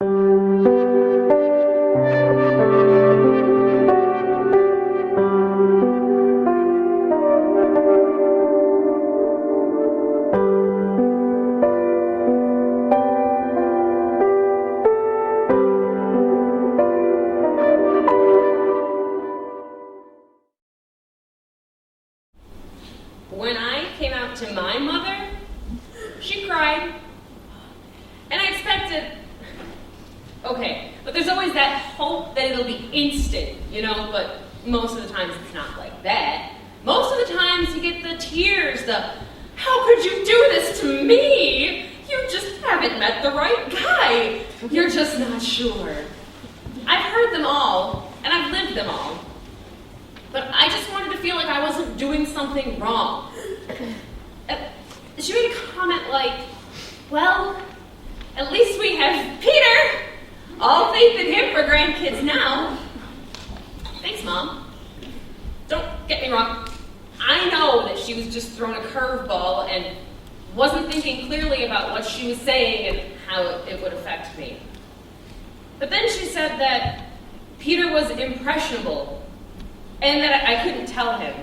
When I came out to my mother, she cried. And I expected, okay, but there's always that hope that it'll be instant, but most of the times it's not like that. Most of the times you get the tears, how could you do this to me? You just haven't met the right guy. You're just not sure. I've heard them all, and I've lived them all. But I just wanted to feel like I wasn't doing something wrong. She made a comment like, well, at least we have Peter. All faith in him for grandkids now. Thanks, Mom. Don't get me wrong. I know that she was just throwing a curveball and wasn't thinking clearly about what she was saying and how it would affect me. But then she said that Peter was impressionable and that I couldn't tell him.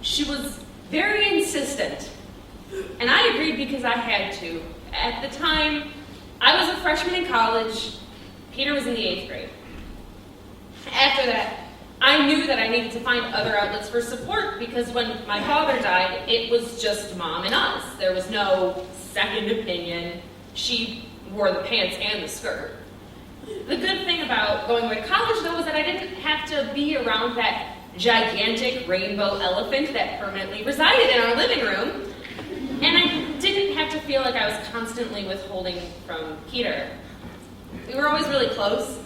She was very insistent, and I agreed because I had to. At the time, I was a freshman in college. Peter was in the 8th grade. After that, I knew that I needed to find other outlets for support because when my father died, it was just Mom and us. There was no second opinion. She wore the pants and the skirt. The good thing about going away to college, though, was that I didn't have to be around that gigantic rainbow elephant that permanently resided in our living room. And I didn't have to feel like I was constantly withholding from Peter. We were always really close,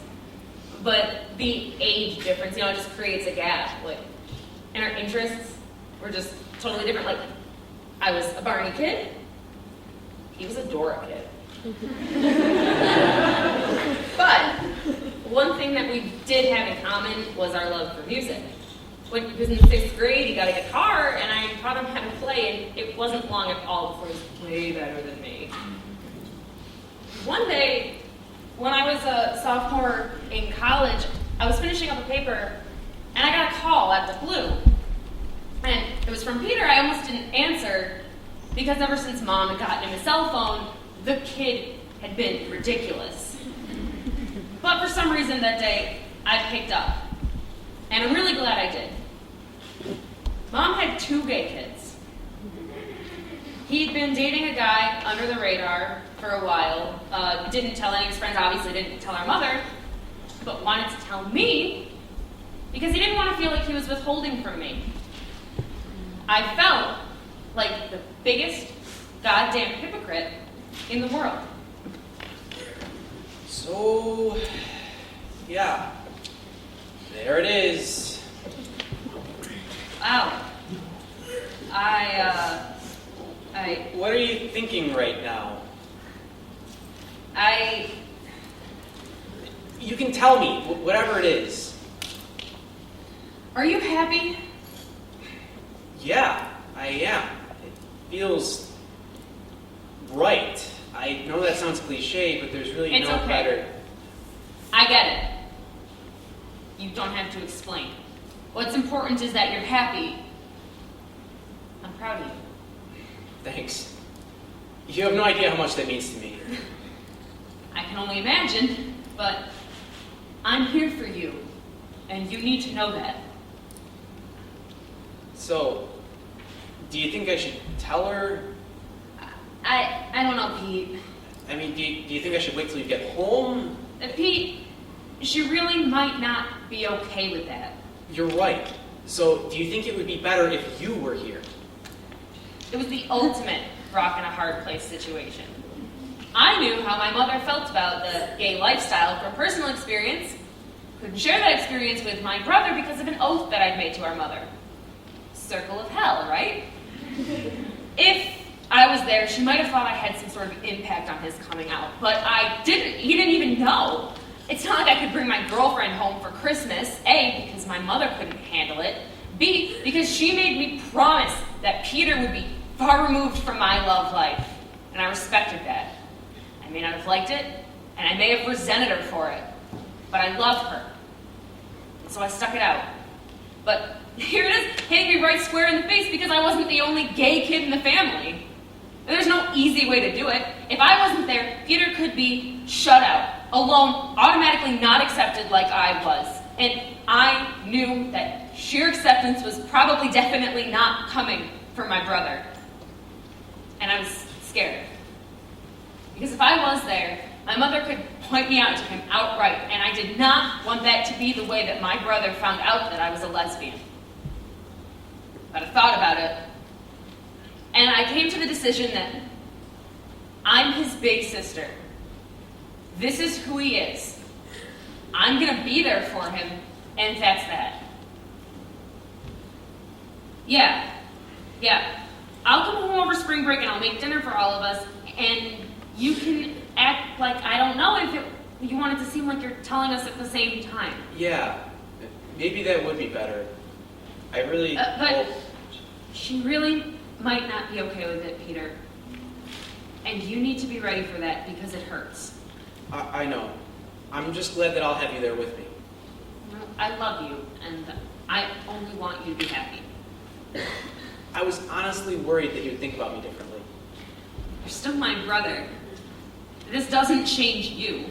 but the age difference, it just creates a gap. And our interests were just totally different. I was a Barney kid. He was a Dora kid. But one thing that we did have in common was our love for music. When he was in 6th grade, he got a guitar, and I taught him how to play, and it wasn't long at all before he was way better than me. One day, when I was a sophomore in college, I was finishing up a paper, and I got a call out of the blue. And it was from Peter. I almost didn't answer, because ever since Mom had gotten him a cell phone, the kid had been ridiculous. But for some reason that day, I picked up. And I'm really glad I did. Mom had 2 gay kids. He'd been dating a guy under the radar for a while. Didn't tell any of his friends, obviously didn't tell our mother, but wanted to tell me because he didn't want to feel like he was withholding from me. I felt like the biggest goddamn hypocrite in the world. So, yeah, there it is. Wow. What are you thinking right now? You can tell me, whatever it is. Are you happy? Yeah, I am. It feels right. I know that sounds cliche, but there's really It's no okay. better. I get it. You don't have to explain. What's important is that you're happy. I'm proud of you. Thanks. You have no idea how much that means to me. I can only imagine, but I'm here for you, and you need to know that. So, do you think I should tell her? I don't know, Pete. I mean, do you think I should wait till you get home? Pete, she really might not be okay with that. You're right. So, do you think it would be better if you were here? It was the ultimate rock and a hard place situation. I knew how my mother felt about the gay lifestyle from personal experience. Couldn't share that experience with my brother because of an oath that I'd made to our mother. Circle of hell, right? If I was there, she might have thought I had some sort of impact on his coming out, but I didn't. He didn't even know. It's not like I could bring my girlfriend home for Christmas, A, because my mother couldn't handle it, B, because she made me promise that Peter would be far removed from my love life, and I respected that. I may not have liked it, And I may have resented her for it, but I love her. And so I stuck it out. But here it is, hitting me right square in the face because I wasn't the only gay kid in the family. And there's no easy way to do it. If I wasn't there, Peter could be shut out, alone, automatically not accepted like I was. And I knew that sheer acceptance was probably definitely not coming for my brother. And I was scared. Because if I was there, my mother could point me out to him outright, and I did not want that to be the way that my brother found out that I was a lesbian. But I thought about it, and I came to the decision that I'm his big sister. This is who he is. I'm going to be there for him, and that's that. Yeah. I'll come home over spring break and I'll make dinner for all of us, and you can act like I don't know if you want it to seem like you're telling us at the same time. Yeah, maybe that would be better. I really But she really might not be okay with it, Peter. And you need to be ready for that because it hurts. I know. I'm just glad that I'll have you there with me. I love you, and I only want you to be happy. I was honestly worried that you'd think about me differently. You're still my brother. This doesn't change you.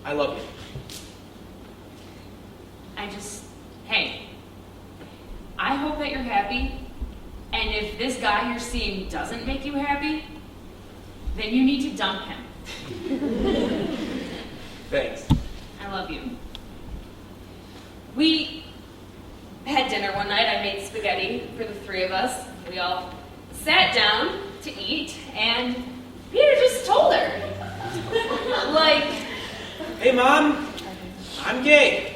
I love you. Hey, I hope that you're happy, and if this guy you're seeing doesn't make you happy, then you need to dump him. Thanks. I love you. We had dinner one night. I made spaghetti for the three of us. We all sat down to eat, and Peter just told her. Like, hey, Mom, I'm gay.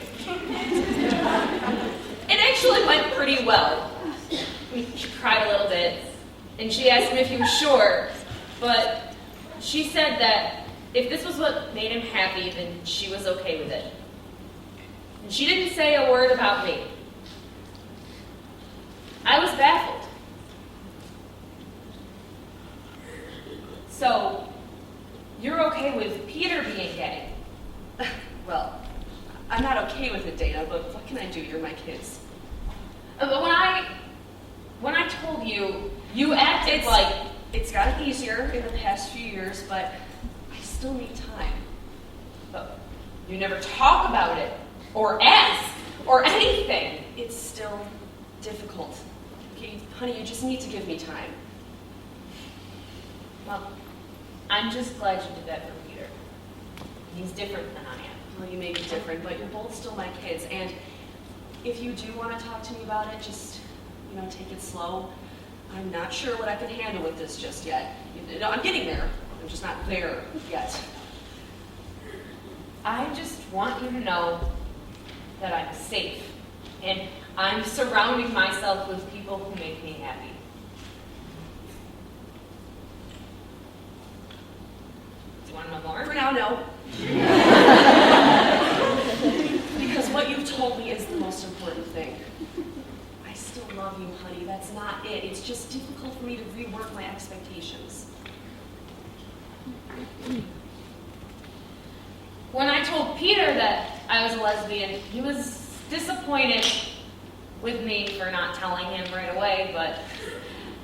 it actually went pretty well. She cried a little bit, and she asked him if he was sure, but she said that if this was what made him happy, then she was okay with it. And she didn't say a word about me. I was baffled. So, you're okay with Peter being gay? Well, I'm not okay with it, Dana, but what can I do? You're my kids. But when I told you, you acted like... It's gotten easier in the past few years, but I still need time. But you never talk about it, or ask, or anything. It's still difficult. Okay, honey, you just need to give me time. Well, I'm just glad you did that for Peter. He's different than I am. Well, you may be different, but you're both still my kids. And if you do want to talk to me about it, just, take it slow. I'm not sure what I can handle with this just yet. I'm getting there. I'm just not there yet. I just want you to know that I'm safe, and I'm surrounding myself with people who make me happy. Do you want to know more? For now, no. Because what you've told me is the most important thing. I still love you, honey. That's not it. It's just difficult for me to rework my expectations. When I told Peter that I was a lesbian, he was disappointed with me for not telling him right away, but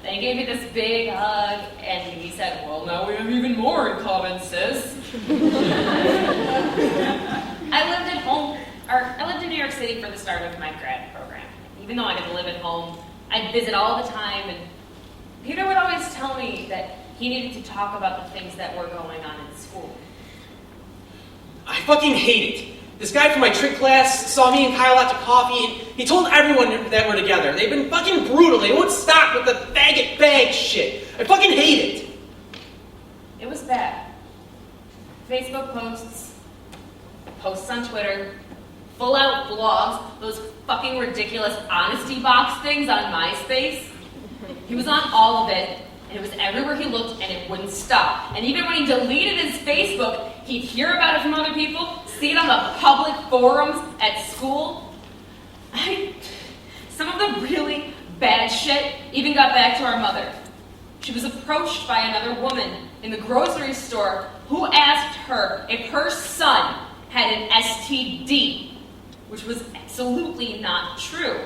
then he gave me this big hug, and he said, well, now we have even more in common, sis. I lived in New York City for the start of my grad program. Even though I didn't live at home, I'd visit all the time, and Peter would always tell me that he needed to talk about the things that were going on in school. I fucking hate it. This guy from my trick class saw me and Kyle out to coffee, and he told everyone that we're together. They've been fucking brutal. They won't stop with the faggot bag shit. I fucking hate it. It was bad. Facebook posts on Twitter, full-out blogs, those fucking ridiculous honesty box things on MySpace. He was on all of it, and it was everywhere he looked, and it wouldn't stop. And even when he deleted his Facebook, he'd hear about it from other people, see it on the public forums at school. Some of the really bad shit even got back to our mother. she was approached by another woman in the grocery store who asked her if her son had an STD, which was absolutely not true,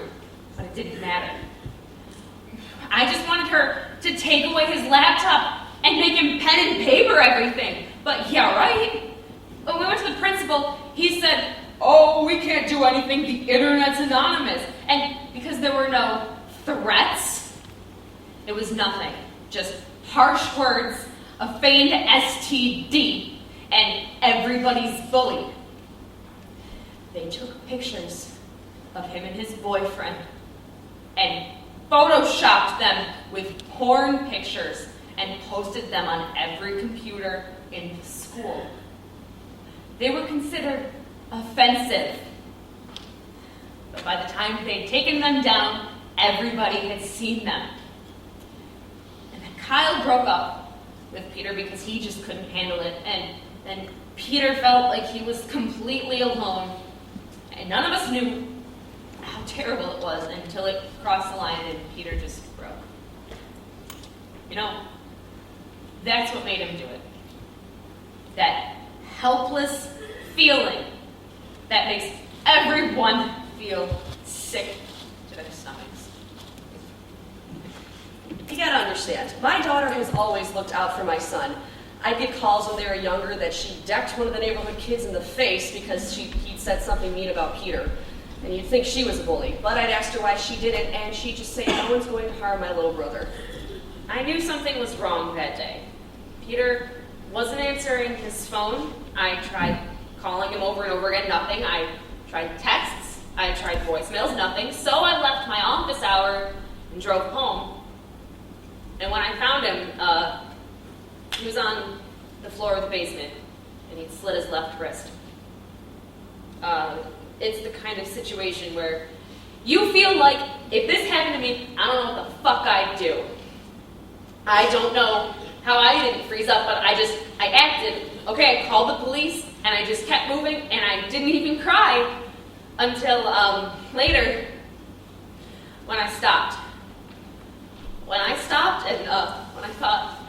but it didn't matter. I just wanted her to take away his laptop and make him pen and paper everything. But yeah, right? When we went to the principal, he said, "Oh, we can't do anything, the internet's anonymous." And because there were no threats, it was nothing. Just harsh words, a feigned STD, and everybody's bullied. They took pictures of him and his boyfriend and photoshopped them with porn pictures and posted them on every computer in the school. They were considered offensive. But by the time they'd taken them down, everybody had seen them. And then Kyle broke up with Peter because he just couldn't handle it. And then Peter felt like he was completely alone. And none of us knew how terrible it was until it crossed the line and Peter just broke. You know, that's what made him do it. That helpless feeling that makes everyone feel sick to their stomachs. You gotta understand, my daughter has always looked out for my son. I'd get calls when they were younger that she decked one of the neighborhood kids in the face because he'd said something mean about Peter. And you'd think she was a bully. But I'd asked her why she did it, and she'd just say, "No one's going to harm my little brother." I knew something was wrong that day. Peter wasn't answering his phone. I tried calling him over and over again, nothing. I tried texts, I tried voicemails, nothing. So I left my office hour and drove home. And when I found him, he was on the floor of the basement, and he'd slit his left wrist. It's the kind of situation where you feel like, if this happened to me, I don't know what the fuck I'd do. I don't know how I didn't freeze up, but I acted. Okay, I called the police, and I just kept moving, and I didn't even cry until later when I stopped. When I stopped, and when I thought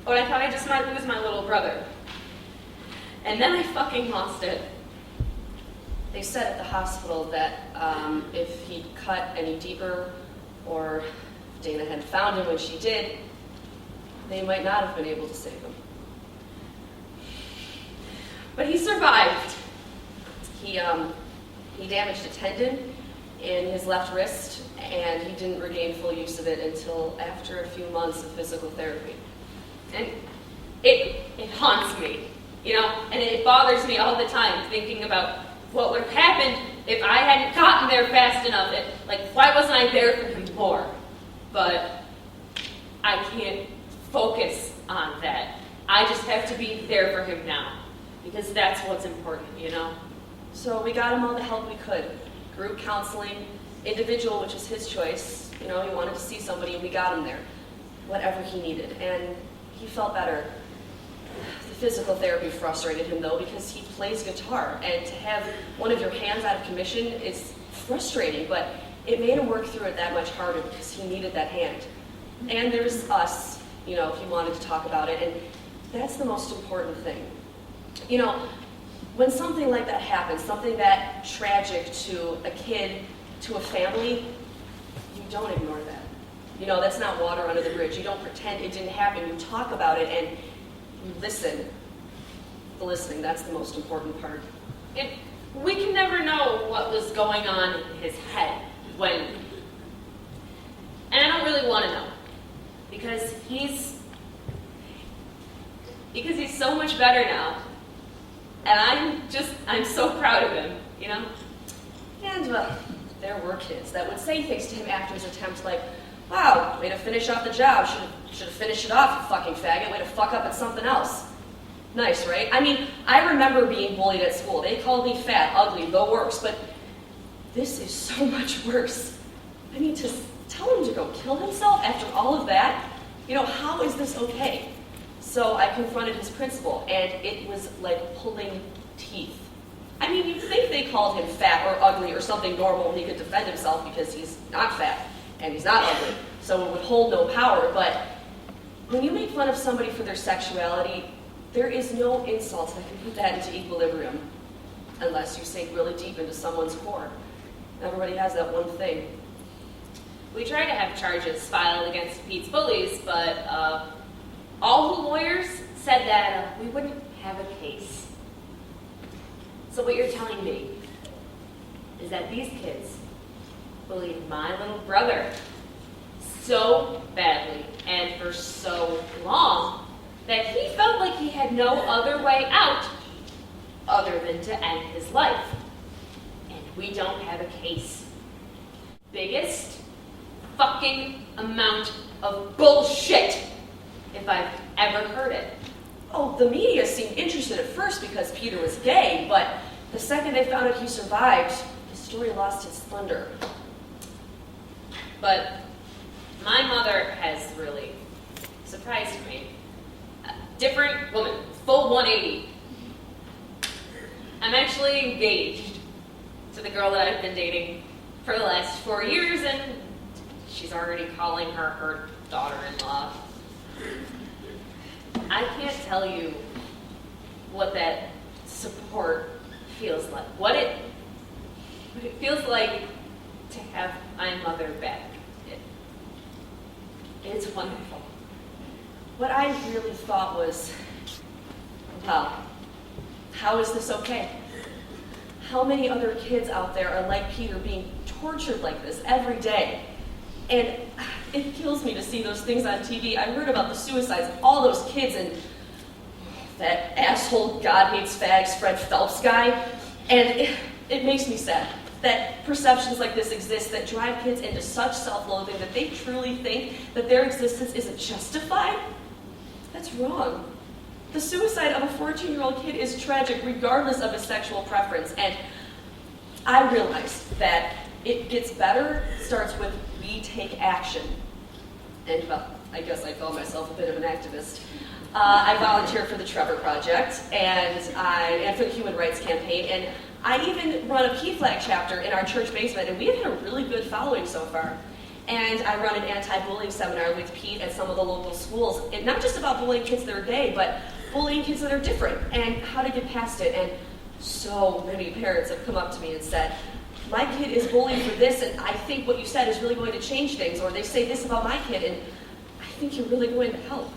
I just might lose my little brother. And then I fucking lost it. They said at the hospital that if he'd cut any deeper, or if Dana had found him when she did, they might not have been able to save him. But he survived. He damaged a tendon in his left wrist, and he didn't regain full use of it until after a few months of physical therapy. And it haunts me, you know, and it bothers me all the time thinking about what would have happened if I hadn't gotten there fast enough. Why wasn't I there for him more? But I can't focus on that. I just have to be there for him now, because that's what's important, you know? So we got him all the help we could. Group counseling, individual, which is his choice. You know, he wanted to see somebody, and we got him there. Whatever he needed, and he felt better. The physical therapy frustrated him, though, because he plays guitar, and to have one of your hands out of commission is frustrating, but it made him work through it that much harder because he needed that hand. And there's us, you know, if you wanted to talk about it, and that's the most important thing. You know, when something like that happens, something that tragic to a kid, to a family, you don't ignore that. You know, that's not water under the bridge. You don't pretend it didn't happen. You talk about it and you listen. The listening, that's the most important part. And we can never know what was going on in his head when... And I don't really want to know. Because he's so much better now. And I'm so proud of him, you know? And there were kids that would say things to him after his attempt like, "Wow, way to finish off the job. Should have finished it off, you fucking faggot. Way to fuck up at something else." Nice, right? I mean, I remember being bullied at school. They called me fat, ugly, the worst, but this is so much worse. I mean, to tell him to go kill himself after all of that, you know, how is this okay? So I confronted his principal, and it was like pulling teeth. I mean, you'd think they called him fat or ugly or something normal and he could defend himself because he's not fat and he's not ugly. so it would hold no power. But when you make fun of somebody for their sexuality, there is no insult that can put that into equilibrium unless you sink really deep into someone's core. Everybody has that one thing. We tried to have charges filed against Pete's bullies, but all the lawyers said that we wouldn't have a case. So what you're telling me is that these kids bullied my little brother so badly and for so long that he felt like he had no other way out other than to end his life. And we don't have a case. Biggest fucking amount of bullshit, if I've ever heard it. Oh, the media seemed interested at first because Peter was gay, but the second they found out he survived, the story lost its thunder. But my mother has really surprised me. A different woman, full 180. I'm actually engaged to the girl that I've been dating for the last 4 years, and she's already calling her daughter-in-law. I can't tell you what that support feels like. What it feels like to have my mother back. It's wonderful. What I really thought was, well, how is this okay? How many other kids out there are like Peter being tortured like this every day? And it kills me to see those things on TV. I heard about the suicides of all those kids and that asshole God hates fags Fred Phelps guy. And it makes me sad that perceptions like this exist that drive kids into such self-loathing that they truly think that their existence isn't justified. That's wrong. The suicide of a 14-year-old kid is tragic regardless of his sexual preference. And I realized that it gets better, starts with we take action. And well, I guess I call myself a bit of an activist. I volunteer for the Trevor Project and for the Human Rights Campaign, and I even run a PFLAG chapter in our church basement, and we've had a really good following so far. And I run an anti-bullying seminar with Pete at some of the local schools, and not just about bullying kids that are gay, but bullying kids that are different and how to get past it. And so many parents have come up to me and said, my kid is bullied for this, and I think what you said is really going to change things, or they say this about my kid, and I think you're really going to help.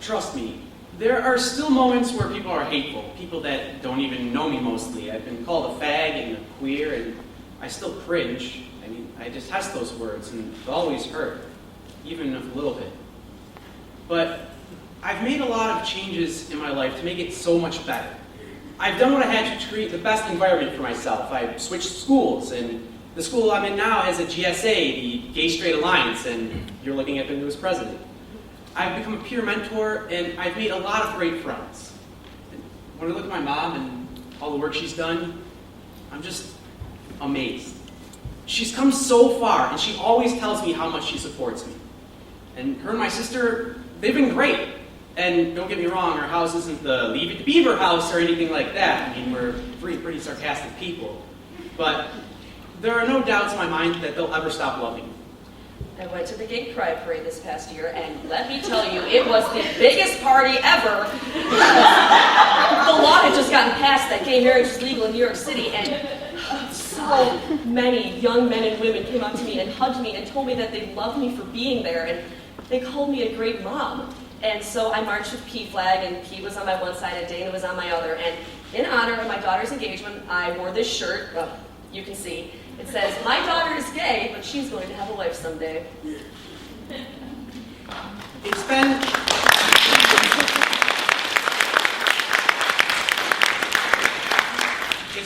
Trust me, there are still moments where people are hateful, people that don't even know me mostly. I've been called a fag and a queer, and I still cringe. I mean, I detest those words, and they always hurt, even a little bit. But I've made a lot of changes in my life to make it so much better. I've done what I had to create the best environment for myself. I've switched schools, and the school I'm in now has a GSA, the Gay Straight Alliance, and you're looking at the newest president. I've become a peer mentor, and I've made a lot of great friends. And when I look at my mom and all the work she's done, I'm just amazed. She's come so far, and she always tells me how much she supports me. And her and my sister, they've been great. And don't get me wrong, our house isn't the Leave It to Beaver house or anything like that. I mean, we're pretty sarcastic people. But there are no doubts in my mind that they'll ever stop loving me. I went to the Gay Pride Parade this past year, and let me tell you, it was the biggest party ever. The law had just gotten passed that gay marriage is legal in New York City, and so many young men and women came up to me and hugged me and told me that they loved me for being there, and they called me a great mom. And so I marched with PFLAG, and Pete was on my one side and Dana was on my other, and in honor of my daughter's engagement, I wore this shirt. Well, you can see. It says, my daughter is gay, but she's going to have a life someday. It's been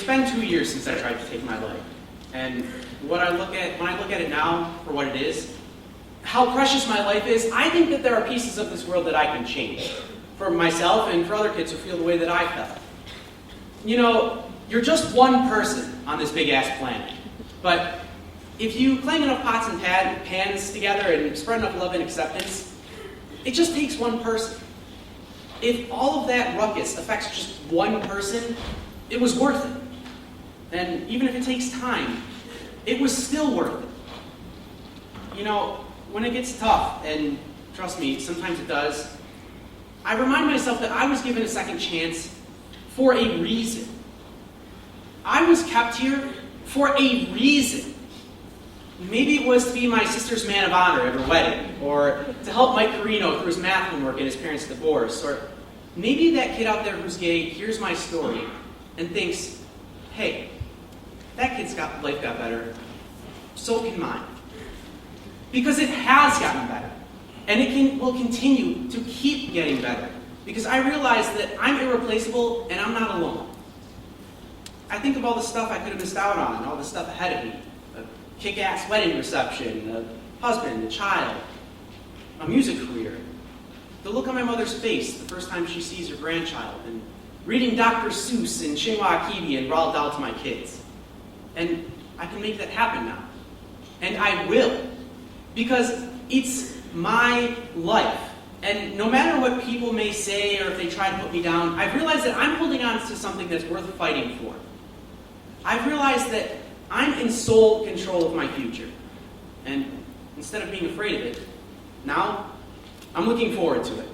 It's been 2 years since I tried to take my life. And when I look at it now for what it is, how precious my life is, I think that there are pieces of this world that I can change. For myself and for other kids who feel the way that I felt. You know, you're just one person on this big-ass planet. But if you clang enough pots and pans together and spread enough love and acceptance, it just takes one person. If all of that ruckus affects just one person, it was worth it. And even if it takes time, it was still worth it. You know, when it gets tough, and trust me, sometimes it does, I remind myself that I was given a second chance for a reason. I was kept here for a reason. Maybe it was to be my sister's man of honor at her wedding, or to help Mike Carino through his math homework and his parents' divorce, or maybe that kid out there who's gay hears my story and thinks, hey, that kid's life got better, so can mine. Because it has gotten better, and it will continue to keep getting better, because I realize that I'm irreplaceable and I'm not alone. I think of all the stuff I could have missed out on, all the stuff ahead of me. A kick-ass wedding reception, a husband, a child, a music career. The look on my mother's face the first time she sees her grandchild, and reading Dr. Seuss and Chinua Achebe and Roald Dahl to my kids. And I can make that happen now. And I will. Because it's my life. And no matter what people may say or if they try to put me down, I've realized that I'm holding on to something that's worth fighting for. I've realized that I'm in sole control of my future. And instead of being afraid of it, now I'm looking forward to it.